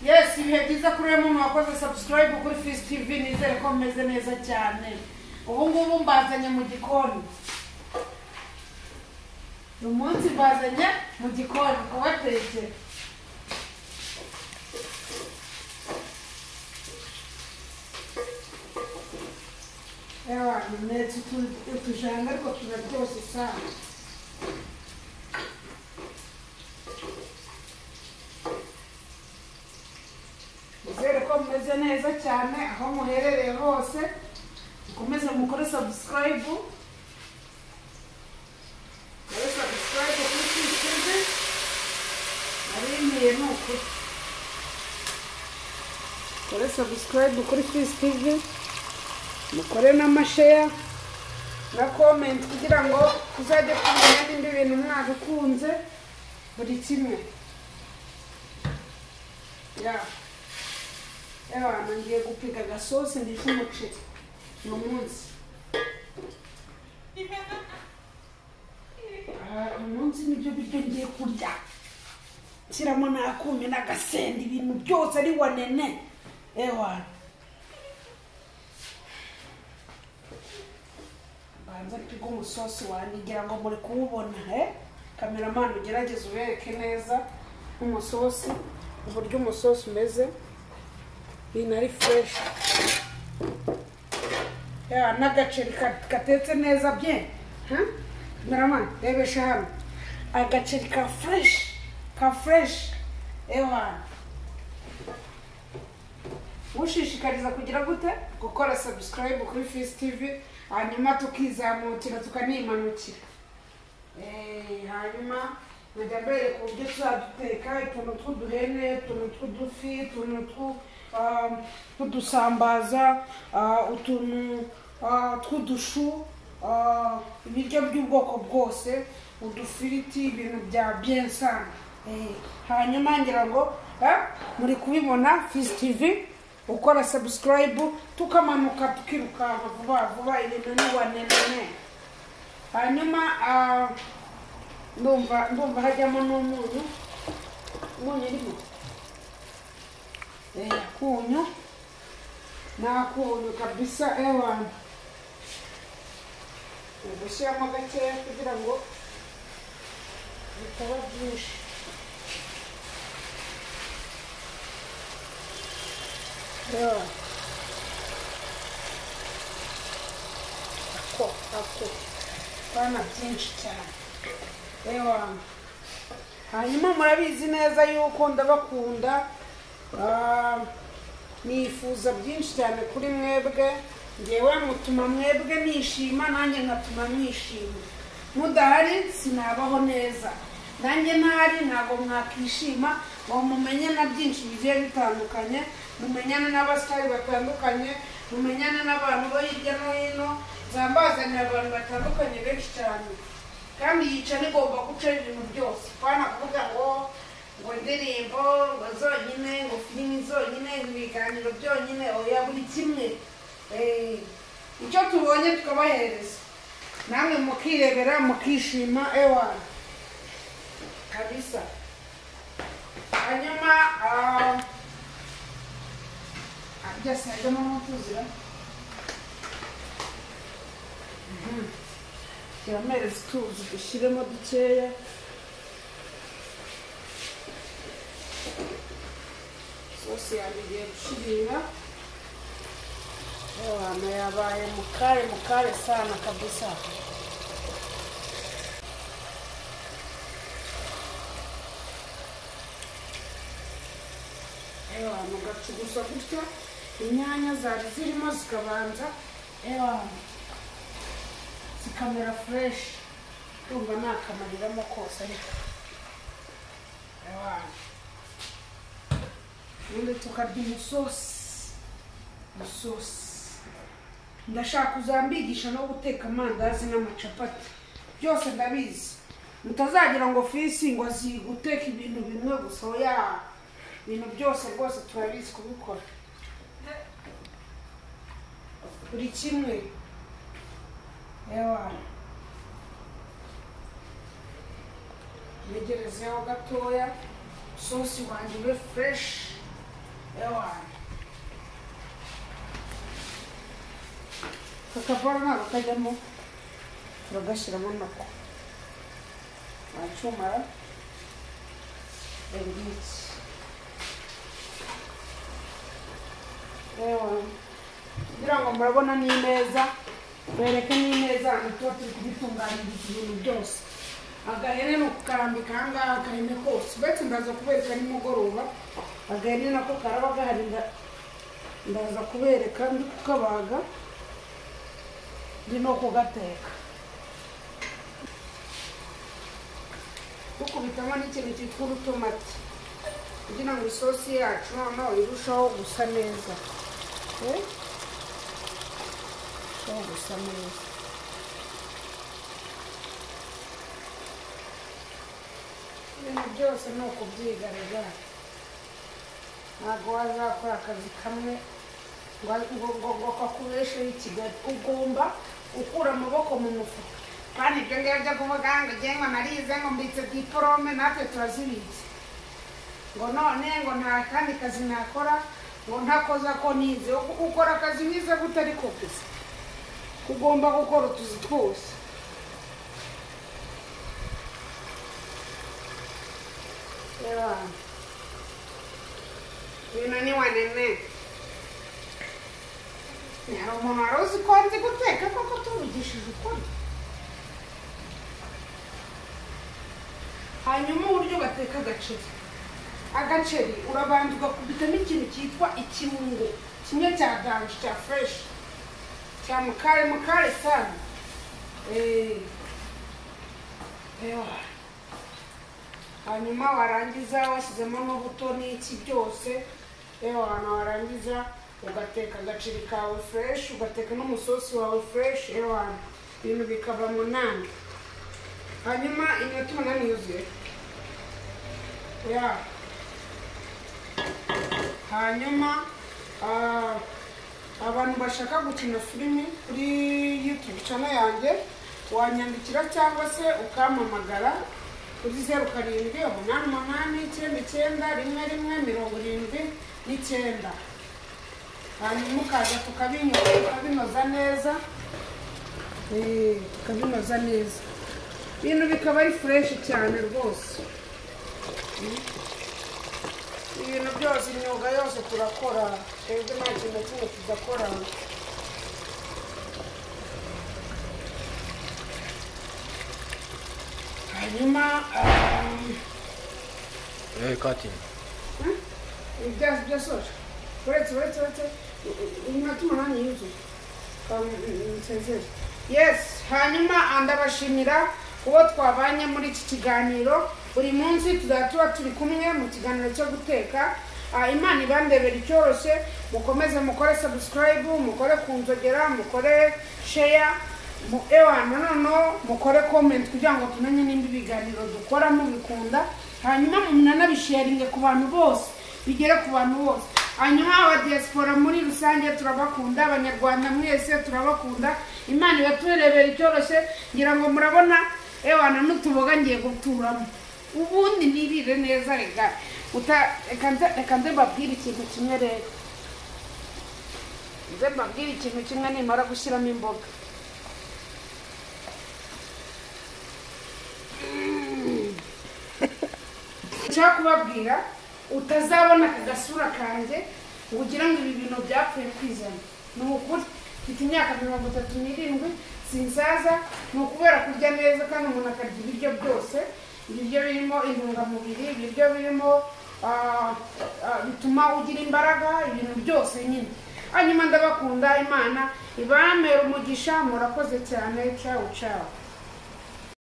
Yes, ibihe byiza kuri we muntu wakoze subscribe kuri Fizz TV, nizere ko meze neza cyane. Ubu ngubu mbazanye mu gikoni. Uyu munsi mbazanye mu gikoni kubatekera. Ewa, ndetse tujanga ariko turaryoshye sana. Nizere ko meze neza cyane aho muherereye hose. Mukomeze mukore subscribe. Kuri Fizz TV. Ari nuko. Kuri subscribe kuri Fizz TV. Mukore n'amashare na comment kugira ngo kuzajya kumenya n'indi bintu mwagukunze buri kimwe. Ewa, ngiye gupiga agasosi ndisha umuceri uyu munsi. Umunsi nibyo biryo ngiye kurya. Nshyiramo n'akumbi n'agasenda, ibintu byose ari wanene. Ewa, banza piga umusosi wanjye ngira ngo muri kuwubona. Cameraman ugerageze ubereke neza umusosi, uburyo umusosi umeze. Ibintu ari fresh. N'agaceri katetse neza bye. Cameraman rebesha hano. Agaceri ka fresh. Ewa, mushishikariza kugira gute gukora subscribe kuri Fizz TV, hanyuma tukizamukira tukanimanukira. Hanyuma najya mbere ku buryo tuzaduteka utuntu tw'uduhene, utuntu tw'udufi, utuntu tw'udusambaza, utuntu tw'udushu, ibiryo by'ubwoko bwose, udufiriti, ibintu bya bien sana. Hanyuma ngira ngo muri kubibona Fizz TV, ukora subscribe tukamanuka tukiruka vuba ibintu ni wanene. Hanyuma ndumva hajyamo n'umunyu. Umunyu urimo? Akunyu. N'akunyu kabisa. Ewa, gushyiramo gakeya kugira ngo bitaba byinshi. Ewa, ako bana byinshi cyane. Ewa, hanyuma murabizi neza yuko ndabakunda. Nifuza byinshi cyane kuri mwebwe. Ngewe mutuma mwebwe nishima, nanjye nkatuma mwishima. Mudahari sinabaho neza. Nanjye ntahari ntabwo mwakishima ngo mumenye na byinshi bigiye bitandukanye, mumenyane n'abasitari batandukanye, mumenyane n'abantu bo hirya no hino. Zambazanira abantu batandukanye benshi cyane, kandi yica nigomba guca ibintu byose. Kwana kuvuga ngo indirimbo ngo zonyine, ngo filimi zonyine, ibiganiro byonyine, oya buri kimwe. Icyo tubonye tukabahereza, namwe mukirebera mukishima. Ewa kabisa. Hanyuma byose hajyamo n'utuzira. Kiramereza tuzi dushyiremo dukeya. Sosi yanjye igiye gushirira. Ewa, yabaye mukare sana kabisa. Ewa, mugacugusa gutya inyanya zari zirimo zikabanza. Ewa, zikamera fresh. Tumva nakamariramo kose ariko. Ewa, ubundi tukarya umusosi. Ndashaka kuzambigisha no guteka amandazi n'amacapati. Byose ndabizi. Mutazagira ngo Fizz ngo azi guteka ibintu bimwe gusa. Oya, ibintu byose rwose turabizi kubikora. Buri kimwe. Ewa, yegerezeho gatoya, sosi wanjye ube fresh. ewa kakavura ntabwo kajyamo turagashyiramo nako wacumara ngiki ewa kugira ngo murabona n'imeza bereke n'imeza tuba turi kubitunganyiriza ibintu byose agahene ni ukukarambika ahangaha agahene kose uretse ndaza kubereka nimugoroba agahene nako karaba gahari ndaza kubereka ndi kukabaga ndi no kugateka dukubitamo n'ikintu cyitwa urutomati kugira ngo isosi yacu noneho irushaho gusa neza gusa neza ibintu byose ni ukubyigaragara ntabwo wazakora akazi kamwe ngo kakubesheho i Kigali ugomba gukura amaboko mu mufuka kandi ibyo ngibyo kuvuga ngo ngengo narize ngo mbitse diporome natwe turazibitse ngo none ngo nta kandi kazi nakora ngo ntakoza ko nize ukora akazi wize gute ariko gusa ugomba gukora utuzi twose ibintu ni wanene hari umuntu wari uzi ko nzi guteka koko tubigishije ukuri hanyuma uburyo bateka agaceri urabanza ugakubitamo ikintu cyitwa ikirungo kimwe cya danje cya fureshi cya mukare sana hanyuma warangiza washyizemo n'ubuto n'iki byose warangiza ugateka agaceri kawe fureshi ugateka n'umusosi wawe fureshi ibintu bikaba munani hanyuma iminota umunani yuzuye hanyuma abantu bashaka gukina filimi kuri YouTube channel yanjye wanyandikira cyangwa se ukampamagara kuri 0788991179 hanyuma ukaza tukabinoza neza ibintu bikaba ari fureshi cyane rwose ibintu byose imyuga yose turakora twebwe nta kintu kimwe tudakora hanyuma cutting byasoje uretse iminota umunani yuzuye yes hanyuma ndabashimira kubo twabanye muri iki kiganiro buri munsi tuzatuba turi kumwe mu kiganiro cyo guteka imana ibandebera icyoroshye mukomeze mukore subscribe mukore kunzogera mukore share noneho mukore comment kugira ngo tumenye nimba ibiganiro dukora mubikunda hanyuma munanabisharinge ku bantu bose bigere ku bantu bose hanyuma aba diaspora muri rusange turabakunda abanyarwanda mwese turabakunda imana ibaturebera icyoroshye ngira ngo murabona n'utuboga ngiye guturamo ubundi nirire neza reka nze mbabwire ikintu kimwe rero nimara gushyiramo imboga nshaka kubabwira utazabona akagasura kanjye ngo ugire ngo ibi bintu byapfuye kwizana ni ukuri mfite imyaka 37 sinsaza ni ukubera kurya neza kandi umuntu akarya ibiryo byose ibiryo birimo intungamubiri ibiryo birimo bituma ugira imbaraga ibintu byose nyine hanyuma ndabakunda imana ibamera umugisha murakoze cyane ciao